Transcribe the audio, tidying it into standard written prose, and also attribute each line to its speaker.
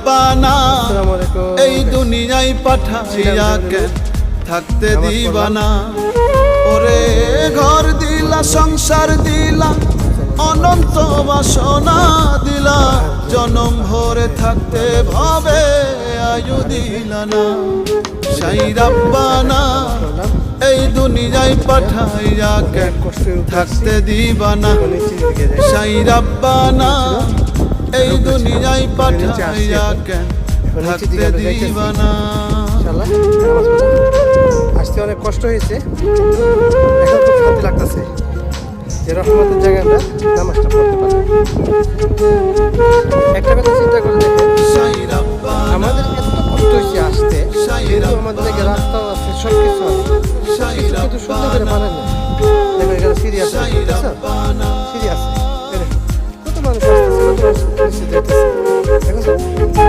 Speaker 1: রাব্বানা এই দুনিয়ায় পাঠাইয়া কেন থাকতে দিবানা। ওরে ঘর দিলা সংসার দিলা অনন্ত বাসনা দিলা, জনম ভরে থাকতে ভাবে আয়ু দিলা না। সাই রাব্বানা এই দুনিয়ায় পাঠাইয়া কেন থাকতে দিবানা। সাই রাব্বানা এই দুনিয়ায় পাঠাইয়া কেন থাকতে দিবানা।
Speaker 2: আসতে অনেক কষ্ট হয়েছে, এখন খুব শান্তি লাগতেছে যে রহমতের জায়গায় আমরা নামাজটা পড়তে পারি। একটা কথা চিন্তা করে দেখেন, আমাদের এত কষ্ট হয়েছে আসতে, কিন্তু আমাদের জায়গায় রাস্তাও আছে, সব কিছু আছে, কিন্তু সুন্দর করে বানানো। দেখো এখানে সিঁড়ি আছে, সিঁড়ি আছে, কত মানুষ আসতেছে, কত মানুষ যেতেছে, দেখো।